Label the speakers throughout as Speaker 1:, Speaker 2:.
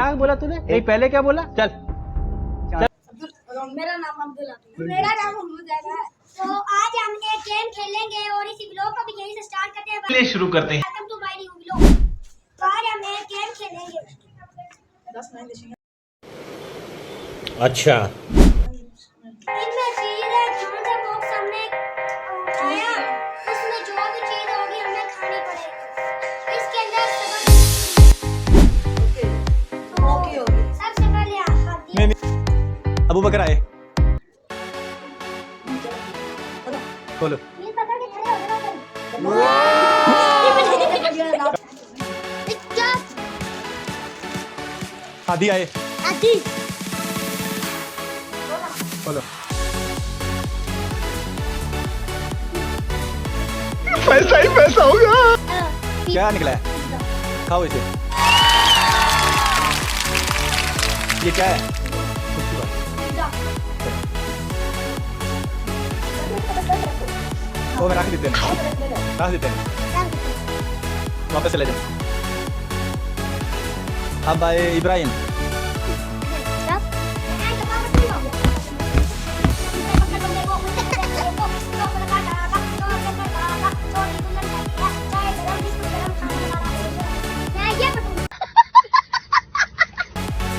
Speaker 1: क्या बोला तूने? नहीं पहले क्या बोला? चल
Speaker 2: मेरा नाम अब्दुल्ला है। मेरा नाम महमूद है। तो आज हम एक गेम खेलेंगे और इसी ब्लॉग को भी यहीं से स्टार्ट करते हैं।
Speaker 1: चलिए शुरू करते हैं।
Speaker 2: Welcome to my new blog. तो आज हम एक गेम खेलेंगे।
Speaker 3: अच्छा
Speaker 2: इनमें चीज है, कौन सा बॉक्स हमने उठाया उसमें जो भी चीज होगी हमें खानी पड़ेगी। इसके अंदर ओके ओके। सबसे पहले आप
Speaker 4: अबू बकर आए, खोलो।
Speaker 2: ये पकड़ के खड़े हो जाओ।
Speaker 4: आदि आए,
Speaker 2: आदि
Speaker 4: खोलो।
Speaker 1: पैसा ही पैसा होगा।
Speaker 4: क्या निकला है? खाओ इसे। ये क्या है? वो मैं रख देते हैं, वापस चले जाओ। अब आए इब्राहिम।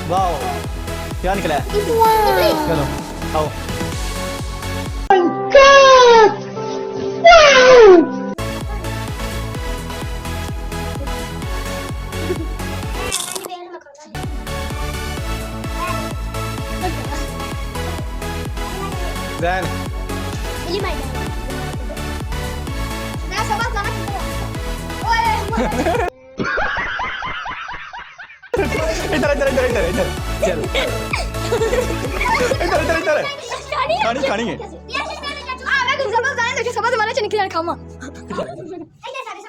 Speaker 4: वाओ, क्या निकला है? चलो आओ। Then
Speaker 2: Ini main. Nah, sobat selamat
Speaker 4: इधर चल। इधर खानी है।
Speaker 2: मैं कुछ समझ जाने दो, समझ वाला चने क्लियर खामा।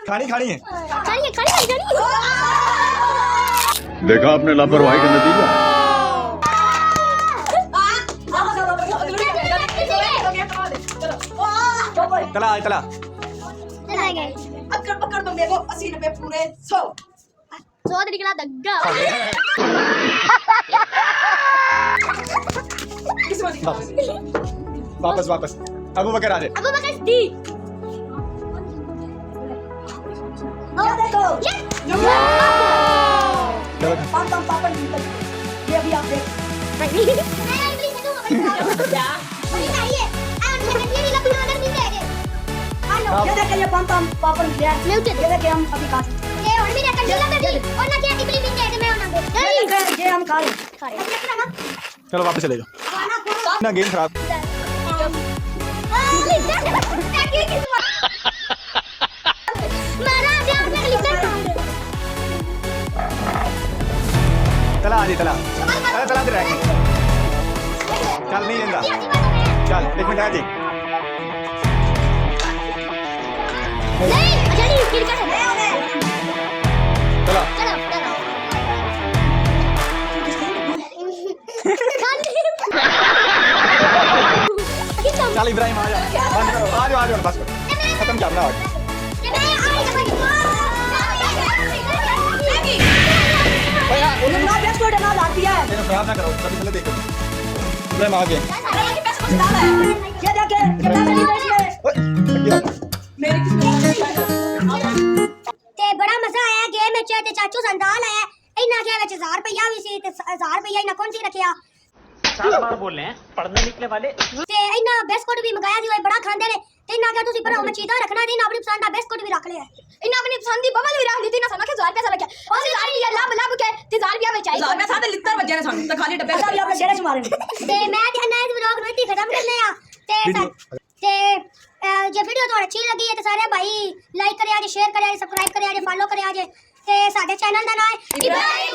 Speaker 4: खानी है।
Speaker 5: देखा आपने लापरवाही का नतीजा।
Speaker 4: चला
Speaker 2: चला गए।
Speaker 6: पकड़ बंदे को 80 90 पूरे 100
Speaker 2: निकला दग्गा।
Speaker 4: वापस अबू बकर आ जाए।
Speaker 2: अबू बकर दी।
Speaker 6: ये देखो
Speaker 4: चलो
Speaker 6: पापा ये अभी आप देख ये देखे ये पापा मिल
Speaker 2: मैं उठे
Speaker 6: ये देखे हम अभी खा
Speaker 2: ये और मेरा कंट्रोल कर दी और ना क्या टिपली मिल जाए मैं उन्हें
Speaker 6: ये हम खा रहे
Speaker 4: चलो वापस चले जाओ ना, गेम खराब। चला दे रहा है। चल नहीं लेंदा, चल 1 मिनट आ जी। चल इब्राहिम आ जाओ, बंद करो, आ जाओ बस खत्म क्या अपना। खराब ना करो, कभी पहले देखो। इब्राहिम आ गए।
Speaker 6: ये देखे
Speaker 2: ते बड़ा मजा आया गेम में। ते चाचू संदाल आया इना के विच 1000 रुपया भी सी ते 1000 रुपया इना कौन सी रखया।
Speaker 1: 4 बार बोल रहे हैं पढ़ने निकले वाले।
Speaker 2: ते इना बिस्कुट भी मंगाया सी, बड़ा खांदे ने। ते इना के तुसी पर मचीदा रखना दी ना, अपनी पसंद दा बिस्कुट भी रख लिया। इना अपनी पसंद दी बबल भी रख दी ना, सना के 1000 रुपया लगे और 1000 ये लब के 1000 रुपया में चाहिए।
Speaker 6: 1000 में साथ लित्तर बजे ने सानू तो खाली डब्बे भी आपने डेरे मारे
Speaker 2: ते मैं कहना है इस व्लॉग में इतनी खत्म करने आ। ते जे वीडियो तो अच्छी लगी है तो सारे भाई लाइक करे आज, शेयर करे आज, सब्सक्राइब करे आज, फॉलो करे आज। ते साडे चैनल दा नाम है इब्राहिम